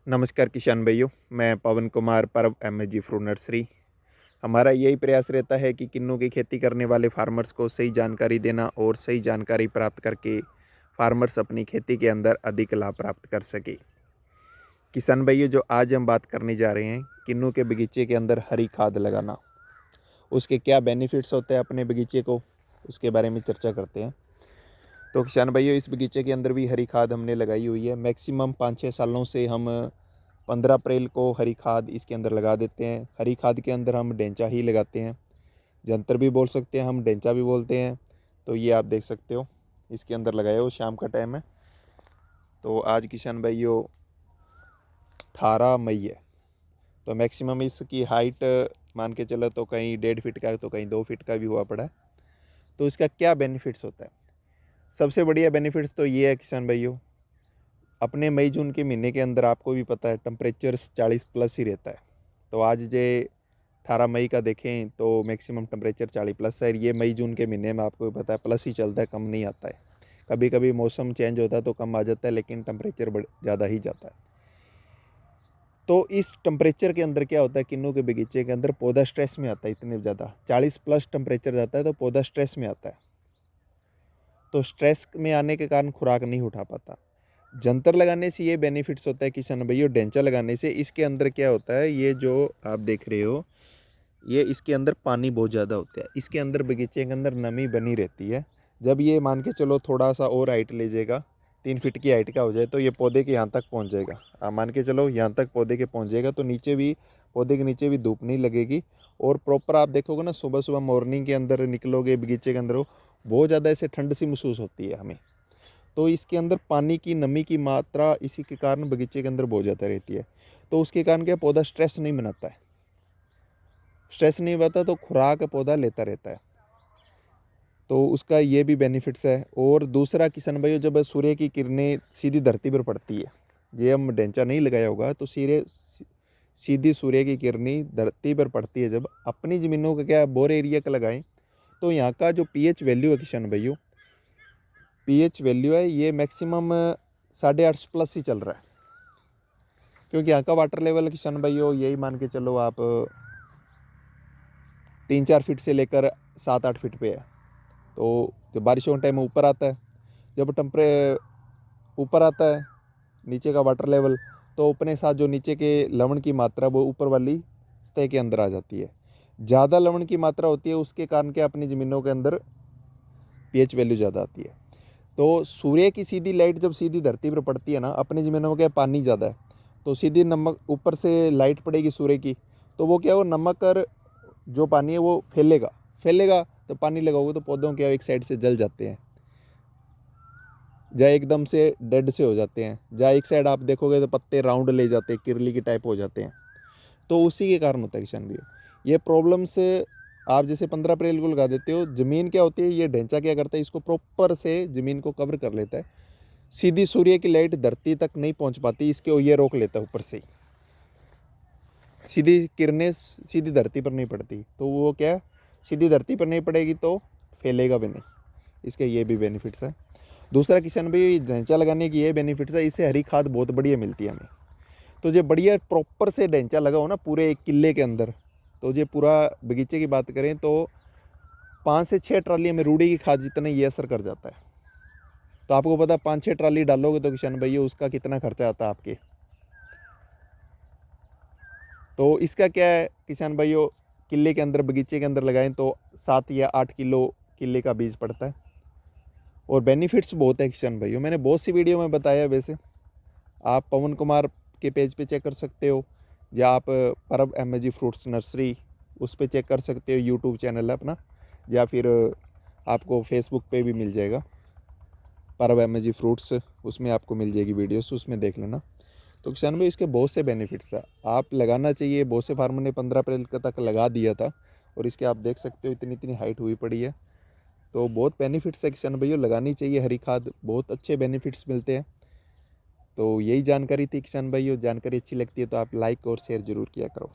नमस्कार किसान भाइयों, मैं पवन कुमार परब एमएजी फ्रूट नर्सरी। हमारा यही प्रयास रहता है कि किन्नू की खेती करने वाले फार्मर्स को सही जानकारी देना और सही जानकारी प्राप्त करके फार्मर्स अपनी खेती के अंदर अधिक लाभ प्राप्त कर सके। किसान भाइयों, जो आज हम बात करने जा रहे हैं किन्नू के बगीचे के अंदर हरी खाद लगाना, उसके क्या बेनिफिट्स होते हैं अपने बगीचे को, उसके बारे में चर्चा करते हैं। तो किसान भाइयों, इस बगीचे के अंदर भी हरी खाद हमने लगाई हुई है। मैक्सिमम 5-6 सालों से हम 15 अप्रैल को हरी खाद इसके अंदर लगा देते हैं। हरी खाद के अंदर हम डेंचा ही लगाते हैं, जंतर भी बोल सकते हैं, हम डेंचा भी बोलते हैं। तो ये आप देख सकते हो, इसके अंदर लगाए हो, शाम का टाइम है। तो आज किसान भाइयों 18 मई है। तो मैक्सिमम इसकी हाइट मान के चलो तो कहीं 1.5 फीट का है, तो कहीं 2 फीट का भी हुआ पड़ा है। तो इसका क्या बेनिफिट्स होता है? सबसे बढ़िया बेनिफिट्स तो ये है किसान भाइयों, अपने मई जून के महीने के अंदर आपको भी पता है टेम्परेचर 40 प्लस ही रहता है। तो आज जे 18 मई का देखें तो मैक्सिमम टेम्परेचर 40 प्लस है। ये मई जून के महीने में आपको भी पता है प्लस ही चलता है, कम नहीं आता है। कभी कभी मौसम चेंज होता है तो कम आ जाता है, लेकिन टेम्परेचर ज़्यादा ही जाता है। तो इस टेम्परेचर के अंदर क्या होता है, किन्नू के बगीचे के अंदर पौधा स्ट्रेस में आता है। इतने ज़्यादा 40 प्लस टेम्परेचर जाता है तो पौधा स्ट्रेस में आता है। तो स्ट्रेस में आने के कारण खुराक नहीं उठा पाता। जंतर लगाने से ये बेनिफिट्स होता है किसान भाइयों, डेंचा लगाने से इसके अंदर क्या होता है, ये जो आप देख रहे हो, ये इसके अंदर पानी बहुत ज़्यादा होता है। इसके अंदर बगीचे के अंदर नमी बनी रहती है। जब ये मान के चलो थोड़ा सा और हाइट ले जाएगा, 3 फीट की हाइट का हो जाए, तो ये पौधे के यहाँ तक पहुँच जाएगा। आप मान के चलो यहाँ तक पौधे के पहुँच जाएगा, तो नीचे भी, पौधे के नीचे भी धूप नहीं लगेगी। और प्रॉपर आप देखोगे ना, सुबह सुबह मॉर्निंग के अंदर निकलोगे बगीचे के अंदर, हो बहुत ज़्यादा ऐसे ठंड सी महसूस होती है हमें। तो इसके अंदर पानी की, नमी की मात्रा इसी के कारण बगीचे के अंदर बहुत ज़्यादा रहती है। तो उसके कारण क्या, पौधा स्ट्रेस नहीं बनाता है। स्ट्रेस नहीं बनता तो खुराक पौधा लेता रहता है। तो उसका ये भी बेनिफिट्स है। और दूसरा किसान भाइयों, जब सूर्य की किरणें सीधी धरती पर पड़ती है, ये हम डेंचा नहीं लगाया होगा तो सीधी सूर्य की किरणें धरती पर पड़ती है। जब अपनी ज़मीनों का क्या, बोर एरिया का लगाएं, तो यहाँ का जो पीएच वैल्यू है किसान भाइयों, पीएच वैल्यू है ये मैक्सिमम 8.5 प्लस ही चल रहा है। क्योंकि यहाँ का वाटर लेवल किसान भाइयों यही मान के चलो आप 3-4 फीट से लेकर 7-8 फीट पे है। तो जब बारिशों के टाइम में ऊपर आता है, जब टेम्परे ऊपर आता है नीचे का वाटर लेवल, तो अपने साथ जो नीचे के लवण की मात्रा वो ऊपर वाली सतह के अंदर आ जाती है। ज़्यादा लवण की मात्रा होती है, उसके कारण क्या, अपनी ज़मीनों के अंदर पीएच वैल्यू ज़्यादा आती है। तो सूर्य की सीधी लाइट जब सीधी धरती पर पड़ती है ना, अपनी ज़मीनों में क्या, पानी ज़्यादा है, तो सीधी नमक ऊपर से लाइट पड़ेगी सूर्य की, तो वो क्या, वो नमक और जो पानी है वो फैलेगा। फैलेगा तो पानी लगाओगे तो पौधों क्या, एक साइड से जल जाते हैं, जहाँ एकदम से डेड से हो जाते हैं, जहाँ एक साइड आप देखोगे तो पत्ते राउंड ले जाते हैं, किरली की टाइप हो जाते हैं। तो उसी के कारण होता है किसान भी ये प्रॉब्लम्स। आप जैसे 15 अप्रैल को लगा देते हो, ज़मीन क्या होती है, ये ढांचा क्या करता है, इसको प्रॉपर से ज़मीन को कवर कर लेता है। सीधी सूर्य की लाइट धरती तक नहीं पहुंच पाती, इसके ये रोक लेता है ऊपर से ही। सीधी किरणें सीधी धरती पर नहीं पड़ती, तो वो क्या, सीधी धरती पर नहीं पड़ेगी तो फैलेगा भी नहीं। इसके ये भी बेनिफिट्स है। दूसरा किसान भाई, ढांचा लगाने की ये बेनिफिट्स है, इससे हरी खाद बहुत बढ़िया मिलती है हमें। तो जो बढ़िया प्रॉपर से ढांचा लगाओ ना पूरे एक किले के अंदर, तो जो पूरा बगीचे की बात करें तो 5 से 6 ट्राली में रूढ़ी की खाद जितना ये असर कर जाता है। तो आपको पता, 5-6 ट्राली डालोगे तो किसान भैया उसका कितना खर्चा आता है आपके। तो इसका क्या है किसान भाइयों, किले के अंदर, बगीचे के अंदर लगाएं तो 7 या 8 किलो किले का बीज पड़ता है। और बेनिफिट्स बहुत है किसान भाइयों, मैंने बहुत सी वीडियो में बताया। वैसे आप पवन कुमार के पेज पे चेक कर सकते हो, या आप परब एमएजी फ्रूट्स नर्सरी उस पे चेक कर सकते हो, यूट्यूब चैनल है अपना, या फिर आपको फेसबुक पे भी मिल जाएगा परब एमएजी फ्रूट्स, उसमें आपको मिल जाएगी वीडियोस, उसमें देख लेना। तो किसान भाई इसके बहुत से बेनिफिट्स है, आप लगाना चाहिए। बहुत से फार्मर ने 15 अप्रैल तक लगा दिया था, और इसके आप देख सकते हो इतनी इतनी हाइट हुई पड़ी है। तो बहुत बेनिफिट्स है किसान भाइयों, लगानी चाहिए हरी खाद, बहुत अच्छे बेनिफिट्स मिलते हैं। तो यही जानकारी थी किसान भाइयों, जानकारी अच्छी लगती है तो आप लाइक और शेयर जरूर किया करो।